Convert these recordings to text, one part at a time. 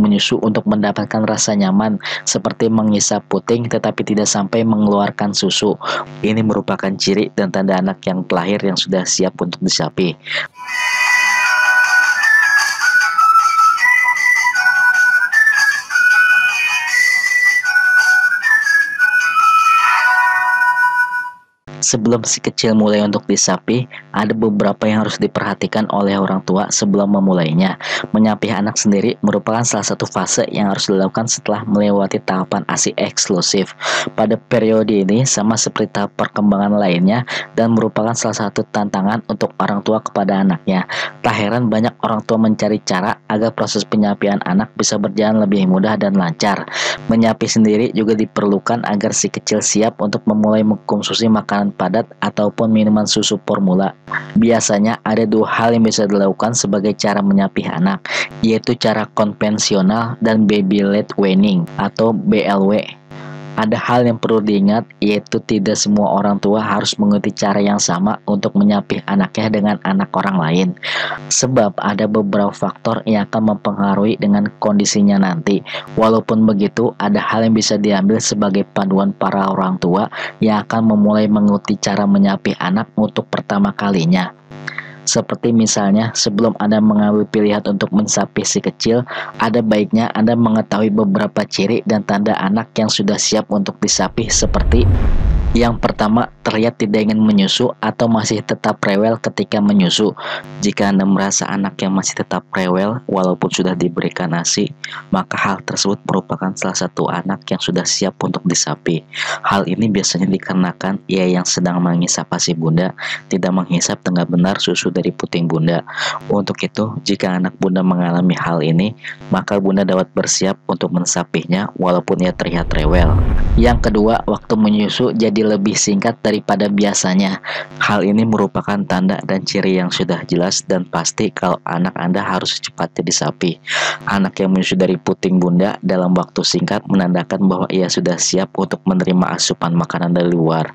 menyusu untuk mendapatkan rasa nyaman seperti mengisap puting tetapi tidak sampai mengeluarkan susu. Ini merupakan ciri dan tanda anak yang terlahir yang sudah siap untuk disapi. Sebelum si kecil mulai untuk disapi, ada beberapa yang harus diperhatikan oleh orang tua sebelum memulainya. Menyapih anak sendiri merupakan salah satu fase yang harus dilakukan setelah melewati tahapan ASI eksklusif. Pada periode ini sama seperti tahap perkembangan lainnya dan merupakan salah satu tantangan untuk orang tua kepada anaknya. Tak heran banyak orang tua mencari cara agar proses penyapian anak bisa berjalan lebih mudah dan lancar. Menyapi sendiri juga diperlukan agar si kecil siap untuk memulai mengkonsumsi makanan padat ataupun minuman susu formula. Biasanya ada dua hal yang bisa dilakukan sebagai cara menyapih anak, yaitu cara konvensional dan baby led weaning atau BLW. Ada hal yang perlu diingat, yaitu tidak semua orang tua harus mengikuti cara yang sama untuk menyapih anaknya dengan anak orang lain. Sebab ada beberapa faktor yang akan mempengaruhi dengan kondisinya nanti. Walaupun begitu, ada hal yang bisa diambil sebagai panduan para orang tua yang akan memulai mengikuti cara menyapih anak untuk pertama kalinya. Seperti misalnya, sebelum Anda mengambil pilihan untuk mensapih si kecil, ada baiknya Anda mengetahui beberapa ciri dan tanda anak yang sudah siap untuk disapih seperti: yang pertama, terlihat tidak ingin menyusu atau masih tetap rewel ketika menyusu. Jika Anda merasa anak yang masih tetap rewel walaupun sudah diberikan ASI, maka hal tersebut merupakan salah satu anak yang sudah siap untuk disapi. Hal ini biasanya dikarenakan ia yang sedang menghisap ASI bunda tidak menghisap dengan benar susu dari puting bunda. Untuk itu, jika anak bunda mengalami hal ini, maka bunda dapat bersiap untuk mensapihnya walaupun ia terlihat rewel. Yang kedua, waktu menyusu jadi lebih singkat daripada biasanya. Hal ini merupakan tanda dan ciri yang sudah jelas dan pasti kalau anak Anda harus cepatnya disapi. Anak yang menyusu dari puting bunda dalam waktu singkat menandakan bahwa ia sudah siap untuk menerima asupan makanan dari luar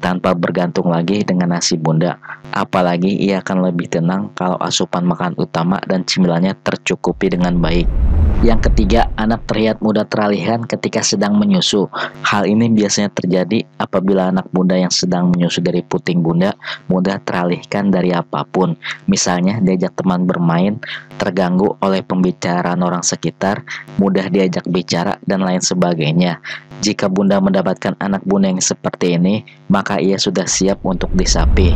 tanpa bergantung lagi dengan nasi bunda. Apalagi ia akan lebih tenang kalau asupan makanan utama dan cemilannya tercukupi dengan baik. Yang ketiga, anak terlihat mudah teralihkan ketika sedang menyusu. Hal ini biasanya terjadi apabila anak bunda yang sedang menyusu dari puting bunda mudah teralihkan dari apapun. Misalnya diajak teman bermain, terganggu oleh pembicaraan orang sekitar, mudah diajak bicara, dan lain sebagainya. Jika bunda mendapatkan anak bunda yang seperti ini, maka ia sudah siap untuk disapi.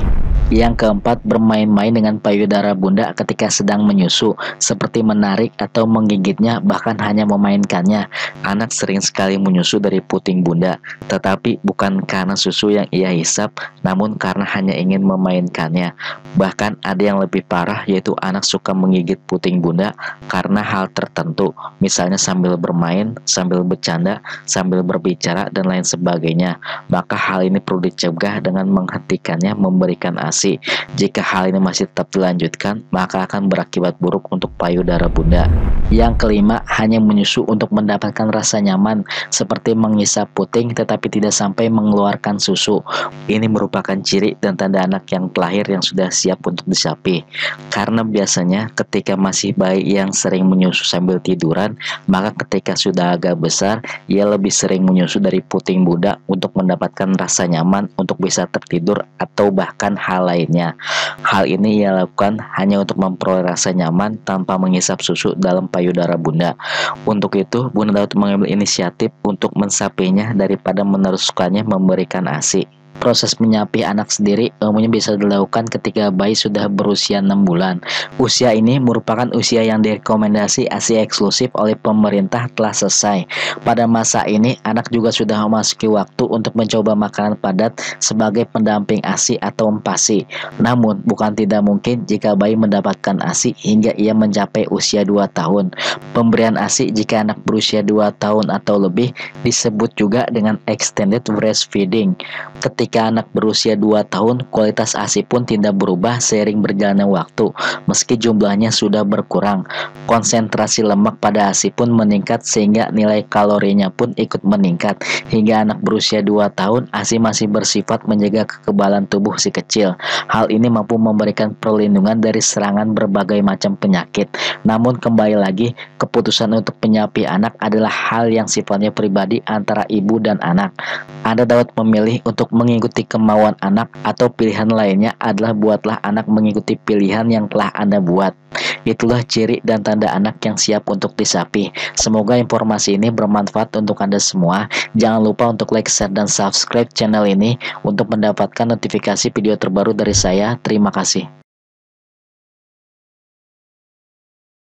Yang keempat, bermain-main dengan payudara bunda ketika sedang menyusu, seperti menarik atau menggigitnya, bahkan hanya memainkannya. Anak sering sekali menyusu dari puting bunda, tetapi bukan karena susu yang ia hisap, namun karena hanya ingin memainkannya. Bahkan ada yang lebih parah, yaitu anak suka menggigit puting bunda karena hal tertentu, misalnya sambil bermain, sambil bercanda, sambil berbicara, dan lain sebagainya. Maka hal ini perlu dicegah dengan menghentikannya memberikan ASI. Jika hal ini masih tetap dilanjutkan, maka akan berakibat buruk untuk payudara bunda. Yang kelima, hanya menyusu untuk mendapatkan rasa nyaman seperti mengisap puting tetapi tidak sampai mengeluarkan susu. Ini merupakan ciri dan tanda anak yang terlahir yang sudah siap untuk disapi. Karena biasanya ketika masih bayi yang sering menyusu sambil tiduran, maka ketika sudah agak besar, ia lebih sering menyusu dari puting bunda untuk mendapatkan rasa nyaman untuk bisa tertidur atau bahkan hal lainnya. Hal ini ia lakukan hanya untuk memperoleh rasa nyaman tanpa mengisap susu dalam payudara bunda. Untuk itu, bunda dapat mengambil inisiatif untuk mensapinya daripada meneruskannya memberikan ASI. Proses menyapih anak sendiri umumnya bisa dilakukan ketika bayi sudah berusia 6 bulan. Usia ini merupakan usia yang direkomendasi ASI eksklusif oleh pemerintah telah selesai. Pada masa ini, anak juga sudah memasuki waktu untuk mencoba makanan padat sebagai pendamping ASI atau MPASI. Namun, bukan tidak mungkin jika bayi mendapatkan ASI hingga ia mencapai usia 2 tahun. Pemberian ASI jika anak berusia 2 tahun atau lebih disebut juga dengan extended breastfeeding. Ketika Ketika anak berusia 2 tahun, kualitas ASI pun tidak berubah seiring berjalannya waktu. Meski jumlahnya sudah berkurang, konsentrasi lemak pada ASI pun meningkat sehingga nilai kalorinya pun ikut meningkat. Hingga anak berusia 2 tahun, ASI masih bersifat menjaga kekebalan tubuh si kecil. Hal ini mampu memberikan perlindungan dari serangan berbagai macam penyakit. Namun kembali lagi, keputusan untuk menyapih anak adalah hal yang sifatnya pribadi antara ibu dan anak. Anda dapat memilih untuk mengikuti kemauan anak atau pilihan lainnya adalah buatlah anak mengikuti pilihan yang telah Anda buat. Itulah ciri dan tanda anak yang siap untuk disapih. Semoga informasi ini bermanfaat untuk Anda semua. Jangan lupa untuk like, share, dan subscribe channel ini untuk mendapatkan notifikasi video terbaru dari saya. Terima kasih.